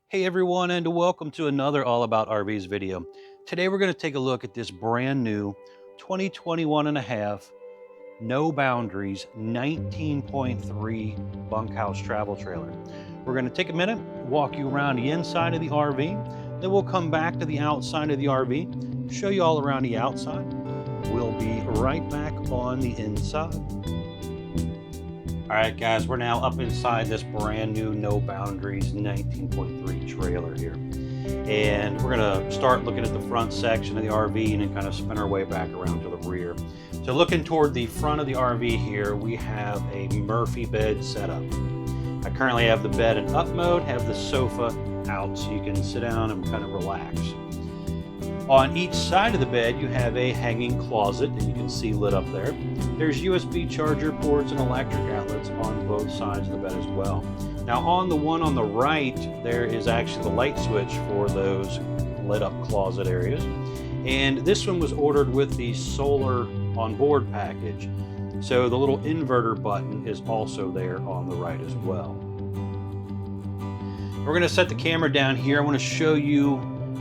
Hey everyone, and welcome to another All About RVs video. Today we're going to take a look at this brand new 2021 and a half No Boundaries 19.3 bunkhouse travel trailer. We're going to take a minute, walk you around the inside of the RV, then we'll come back to the outside of the RV, show you all around the outside. We'll be right back on the inside. All right, guys, we're now up inside this brand new No Boundaries 19.3 trailer here. And we're gonna start looking at the front section of the RV and then kind of spin our way back around to the rear. So looking toward the front of the RV here, we have a Murphy bed setup. I currently have the bed in up mode, have the sofa out so you can sit down and kind of relax. On each side of the bed, you have a hanging closet that you can see lit up there. There's USB charger ports and electric outlets on both sides of the bed as well. Now on the one on the right, there is actually the light switch for those lit up closet areas. And this one was ordered with the solar on board package. So the little inverter button is also there on the right as well. We're gonna set the camera down here. I wanna show you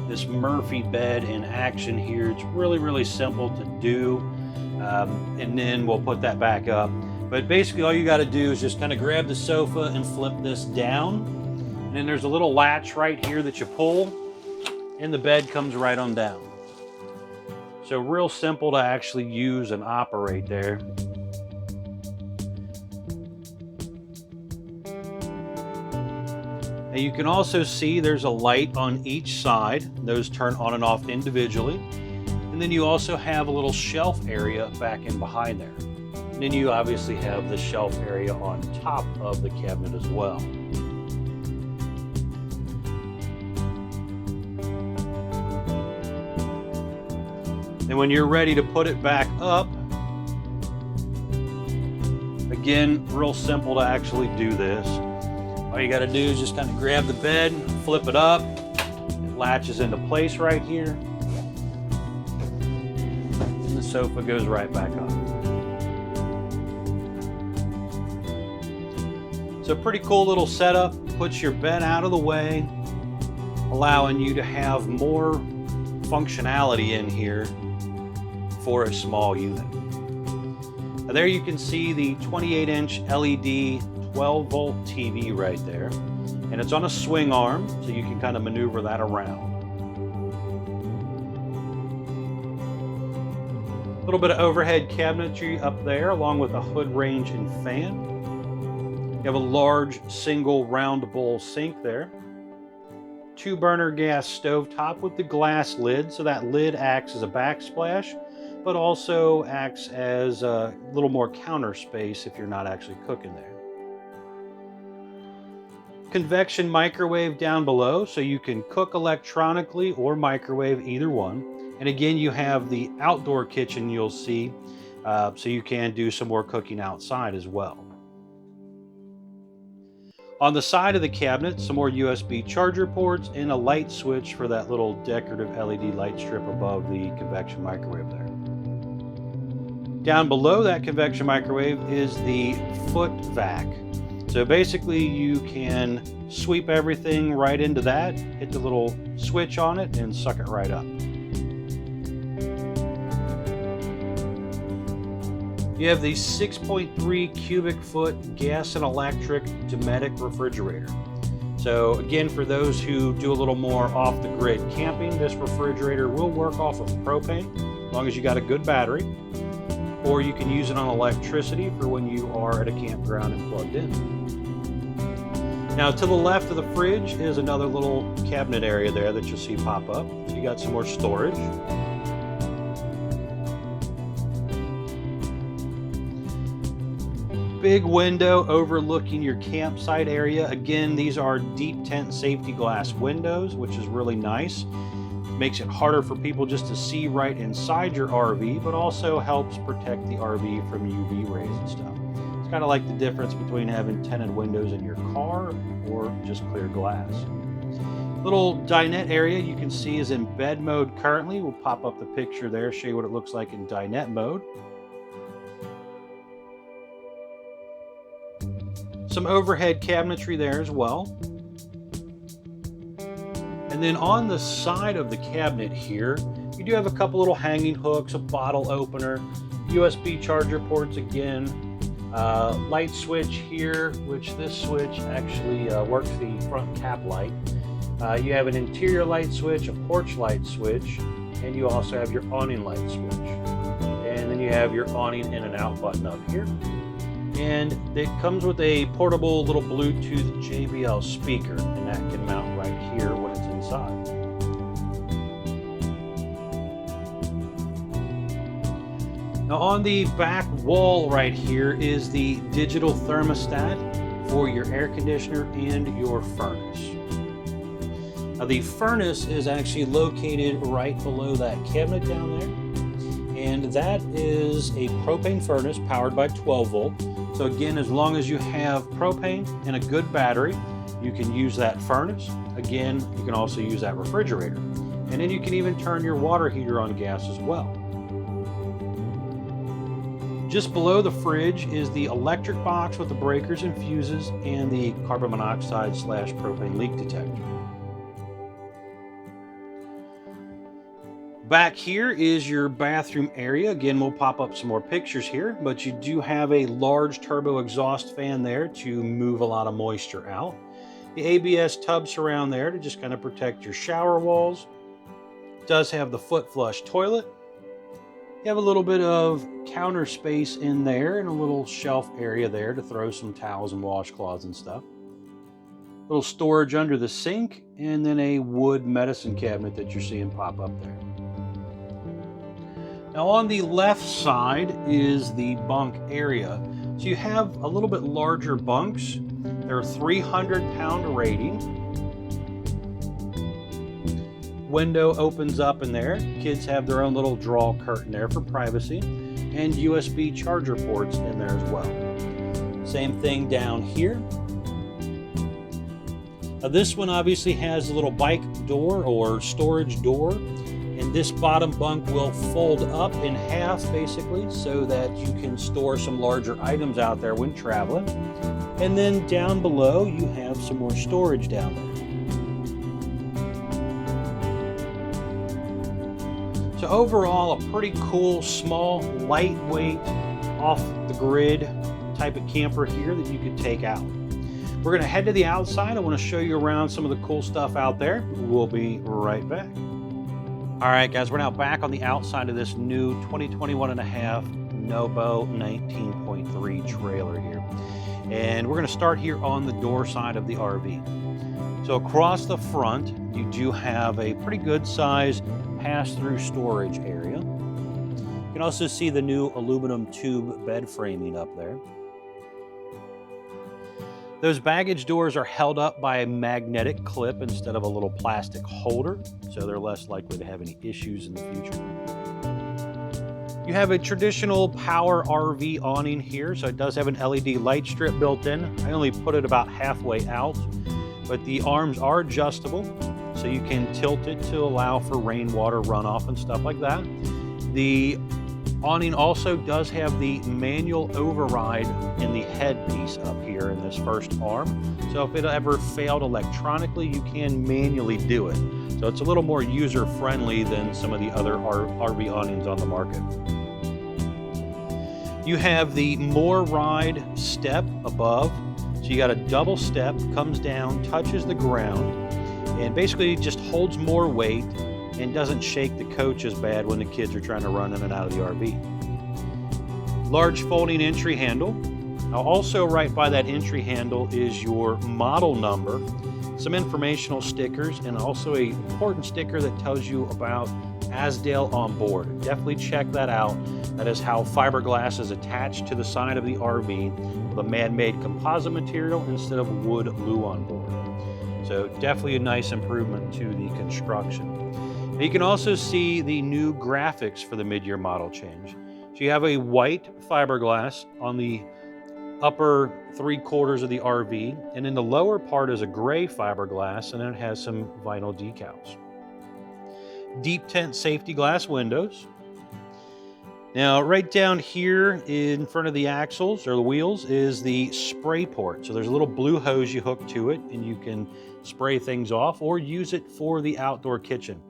this Murphy bed in action here. It's really simple to do. And then we'll put that back up. But basically all you got to do is just kind of grab the sofa and flip this down. And then there's a little latch right here that you pull and the bed comes right on down. So real simple to actually use and operate there. And you can also see there's a light on each side. Those turn on and off individually. And then you also have a little shelf area back in behind there. And then you obviously have the shelf area on top of the cabinet as well. And when you're ready to put it back up, again, real simple to actually do this. All you got to do is just kind of grab the bed, flip it up. It latches into place right here. And the sofa goes right back up. So pretty cool little setup. Puts your bed out of the way, allowing you to have more functionality in here for a small unit. Now there you can see the 28-inch LED 12-volt TV right there, and it's on a swing arm, so you can kind of maneuver that around. A little bit of overhead cabinetry up there, along with a hood range and fan. You have a large single round bowl sink there. 2-burner gas stove top with the glass lid, so that lid acts as a backsplash, but also acts as a little more counter space if you're not actually cooking there. Convection microwave down below, so you can cook electronically or microwave, either one. And again, you have the outdoor kitchen you'll see, so you can do some more cooking outside as well. On the side of the cabinet, some more USB charger ports and a light switch for that little decorative LED light strip above the convection microwave there. Down below that convection microwave is the foot vac. So basically you can sweep everything right into that, hit the little switch on it and suck it right up. You have the 6.3 cubic foot gas and electric Dometic refrigerator. So again, for those who do a little more off the grid camping, this refrigerator will work off of propane, as long as you got a good battery. Or you can use it on electricity for when you are at a campground and plugged in. Now to the left of the fridge is another little cabinet area there that you'll see pop up. So you got some more storage. Big window overlooking your campsite area. Again, these are deep tent safety glass windows, which is really nice. Makes it harder for people just to see right inside your RV, but also helps protect the RV from UV rays and stuff. It's kind of like the difference between having tinted windows in your car or just clear glass. Little dinette area you can see is in bed mode currently. We'll pop up the picture there, show you what it looks like in dinette mode. Some overhead cabinetry there as well. And then on the side of the cabinet here, you do have a couple little hanging hooks, a bottle opener, USB charger ports again, light switch here, which this switch actually works the front cap light. You have an interior light switch, a porch light switch, and you also have your awning light switch. And then you have your awning in and out button up here. And it comes with a portable little Bluetooth JBL speaker, and that can mount right here when it's inside. Now on the back wall right here is the digital thermostat for your air conditioner and your furnace. Now the furnace is actually located right below that cabinet down there, and that is a propane furnace powered by 12 volt. So again, as long as you have propane and a good battery, you can use that furnace. Again, you can also use that refrigerator. And then you can even turn your water heater on gas as well. Just below the fridge is the electric box with the breakers and fuses and the carbon monoxide / propane leak detector. Back here is your bathroom area. Again, we'll pop up some more pictures here, but you do have a large turbo exhaust fan there to move a lot of moisture out. The ABS tub surround there to just kind of protect your shower walls. It does have the foot flush toilet. You have a little bit of counter space in there and a little shelf area there to throw some towels and washcloths and stuff. Little storage under the sink, and then a wood medicine cabinet that you're seeing pop up there. Now on the left side is the bunk area. So you have a little bit larger bunks. They're 300-pound rating. Window opens up in there. Kids have their own little draw curtain there for privacy, and USB charger ports in there as well. Same thing down here. Now this one obviously has a little bike door or storage door, and this bottom bunk will fold up in half basically so that you can store some larger items out there when traveling. And then down below you have some more storage down there. So overall, a pretty cool, small, lightweight, off the grid type of camper here that you could take out. We're gonna head to the outside. I wanna show you around some of the cool stuff out there. We'll be right back. All right, guys, we're now back on the outside of this new 2021.5 NoBo 19.3 trailer here. And we're gonna start here on the door side of the RV. So across the front, you do have a pretty good size pass-through storage area. You can also see the new aluminum tube bed framing up there. Those baggage doors are held up by a magnetic clip instead of a little plastic holder, so they're less likely to have any issues in the future. You have a traditional power RV awning here, so it does have an LED light strip built in. I only put it about halfway out, but the arms are adjustable, so you can tilt it to allow for rainwater runoff and stuff like that. The awning also does have the manual override in the headpiece up here in this first arm. So if it ever failed electronically, you can manually do it. So it's a little more user-friendly than some of the other RV awnings on the market. You have the More Ride step above. So you got a double step, comes down, touches the ground, and basically just holds more weight and doesn't shake the coach as bad when the kids are trying to run in and out of the RV. Large folding entry handle. Now also right by that entry handle is your model number, some informational stickers, and also an important sticker that tells you about Asdale on board. Definitely check that out. That is how fiberglass is attached to the side of the RV with a man-made composite material instead of wood glue on board. So definitely a nice improvement to the construction. You can also see the new graphics for the mid-year model change. So you have a white fiberglass on the upper 3/4 of the RV, and in the lower part is a gray fiberglass, and then it has some vinyl decals. Deep tint safety glass windows. Now, right down here in front of the axles or the wheels is the spray port. So there's a little blue hose you hook to it and you can spray things off or use it for the outdoor kitchen.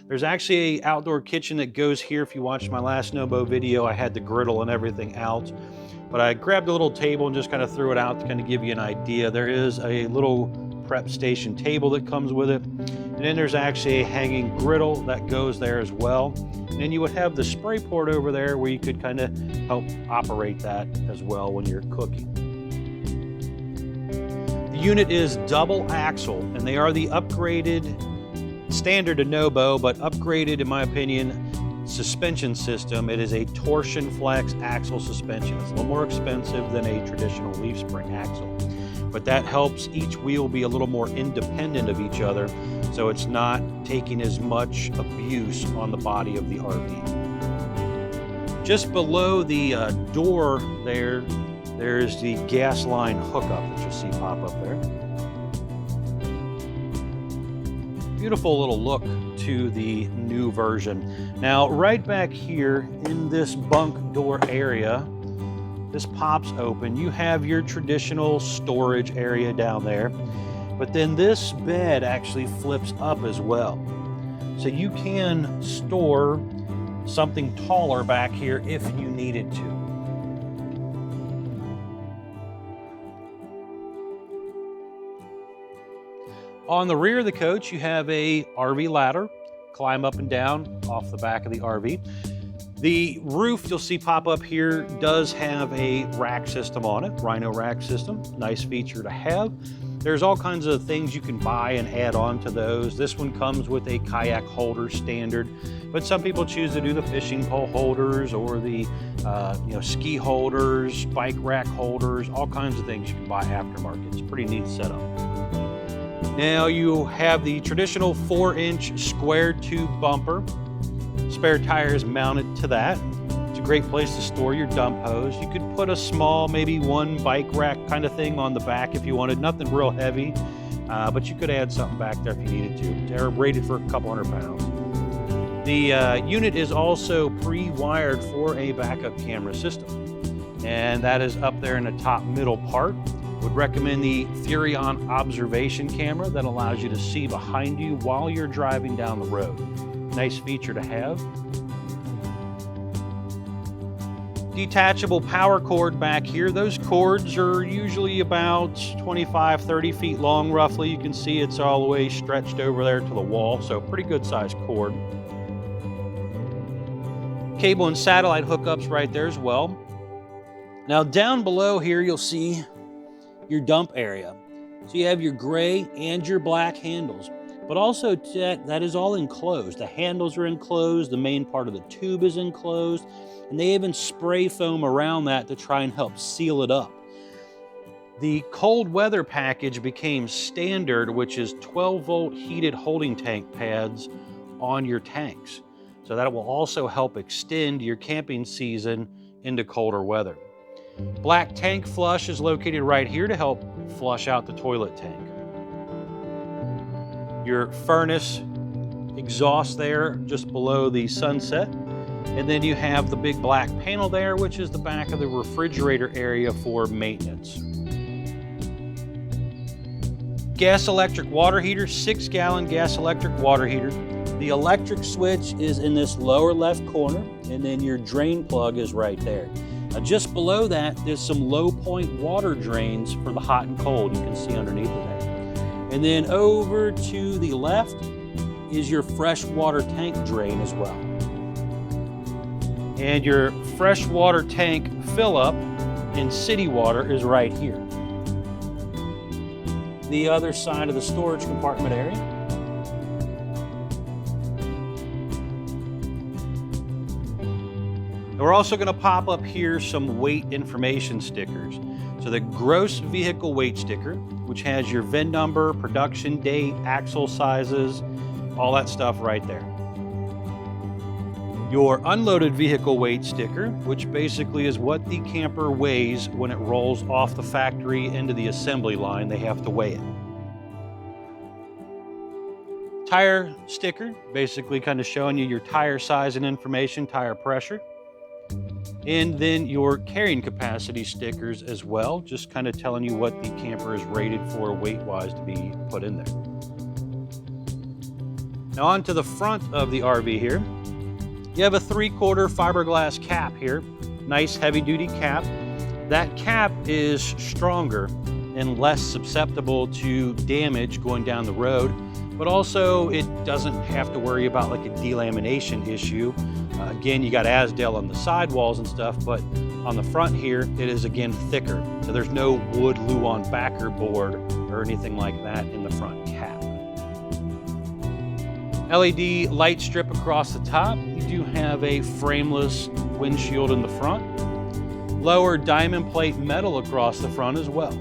There's actually an outdoor kitchen that goes here. If you watched my last NoBo video, I had the griddle and everything out. But I grabbed a little table and just kind of threw it out to kind of give you an idea. There is a little prep station table that comes with it. And then there's actually a hanging griddle that goes there as well. And then you would have the spray port over there where you could kind of help operate that as well when you're cooking. The unit is double axle and they are the upgraded standard to NoBo, but upgraded in my opinion suspension system. It is a torsion flex axle suspension. It's a little more expensive than a traditional leaf spring axle, but that helps each wheel be a little more independent of each other, so it's not taking as much abuse on the body of the RV. Just below the door there's the gas line hookup that you'll see pop up there. Beautiful little look to the new version. Now, right back here in this bunk door area, this pops open. You have your traditional storage area down there, but then this bed actually flips up as well. So you can store something taller back here if you needed to. On the rear of the coach, you have a RV ladder, climb up and down off the back of the RV. The roof you'll see pop up here does have a rack system on it, Rhino rack system, nice feature to have. There's all kinds of things you can buy and add on to those. This one comes with a kayak holder standard, but some people choose to do the fishing pole holders or the ski holders, bike rack holders, all kinds of things you can buy aftermarket. It's a pretty neat setup. Now you have the traditional 4-inch square tube bumper. Spare tires mounted to that. It's a great place to store your dump hose. You could put a small, maybe one bike rack kind of thing on the back if you wanted. Nothing real heavy, but you could add something back there if you needed to. They're rated for a couple $100. The unit is also pre-wired for a backup camera system, and that is up there in the top middle part. Would recommend the Furion observation camera that allows you to see behind you while you're driving down the road. Nice feature to have. Detachable power cord back here. Those cords are usually about 25, 30 feet long roughly. You can see it's all the way stretched over there to the wall, so pretty good sized cord. Cable and satellite hookups right there as well. Now down below here you'll see your dump area. So you have your gray and your black handles, but also that is all enclosed. The handles are enclosed, the main part of the tube is enclosed, and they even spray foam around that to try and help seal it up. The cold weather package became standard, which is 12-volt heated holding tank pads on your tanks. So that will also help extend your camping season into colder weather. Black tank flush is located right here to help flush out the toilet tank. Your furnace exhaust there just below the sunset. And then you have the big black panel there, which is the back of the refrigerator area for maintenance. Gas electric water heater, 6-gallon gas electric water heater. The electric switch is in this lower left corner, and then your drain plug is right there. Now just below that, there's some low point water drains for the hot and cold. You can see underneath of that. And then over to the left is your fresh water tank drain as well. And your fresh water tank fill up in city water is right here. The other side of the storage compartment area. We're also going to pop up here some weight information stickers. So the gross vehicle weight sticker, which has your VIN number, production date, axle sizes, all that stuff right there. Your unloaded vehicle weight sticker, which basically is what the camper weighs when it rolls off the factory into the assembly line. They have to weigh it. Tire sticker, basically kind of showing you your tire size and information, tire pressure. And then your carrying capacity stickers as well, just kind of telling you what the camper is rated for weight-wise to be put in there. Now on to the front of the RV here. You have a 3/4 fiberglass cap here. Nice heavy-duty cap. That cap is stronger and less susceptible to damage going down the road, but also it doesn't have to worry about like a delamination issue. Again, you got Asdale on the sidewalls and stuff, but on the front here, it is again thicker. So there's no wood Luan backer board or anything like that in the front cap. LED light strip across the top. You do have a frameless windshield in the front. Lower diamond plate metal across the front as well.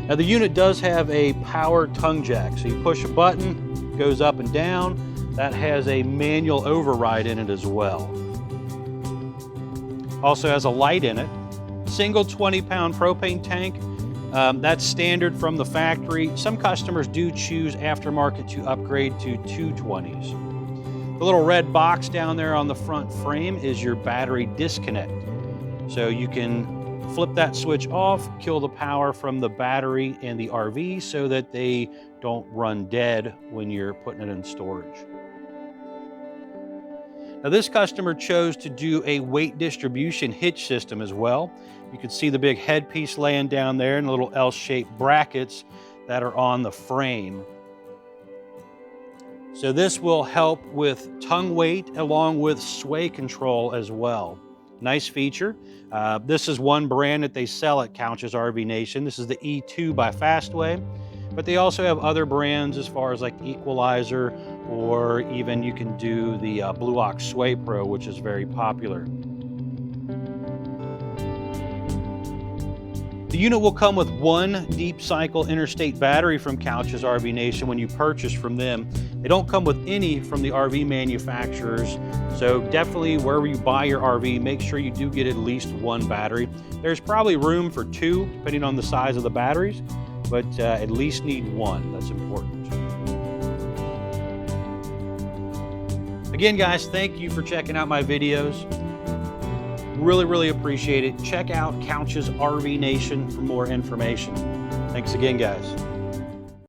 Now the unit does have a power tongue jack. So you push a button, goes up and down. That has a manual override in it as well. Also has a light in it. Single 20-pound propane tank. That's standard from the factory. Some customers do choose aftermarket to upgrade to 220s. The little red box down there on the front frame is your battery disconnect. So you can flip that switch off, kill the power from the battery and the RV so that they don't run dead when you're putting it in storage. Now this customer chose to do a weight distribution hitch system as well. You can see the big headpiece laying down there and the little L-shaped brackets that are on the frame. So this will help with tongue weight along with sway control as well. Nice feature. This is one brand that they sell at Couch's RV Nation. This is the E2 by Fastway, but they also have other brands as far as like Equalizer, or even you can do the Blue Ox Sway Pro, which is very popular. The unit will come with one deep cycle interstate battery from Couch's RV Nation when you purchase from them. They don't come with any from the RV manufacturers, so definitely wherever you buy your RV, make sure you do get at least one battery. There's probably room for two, depending on the size of the batteries, but at least need one. That's important. Again, guys, thank you for checking out my videos. Really appreciate it. Check out Couch's RV Nation for more information. Thanks again, guys.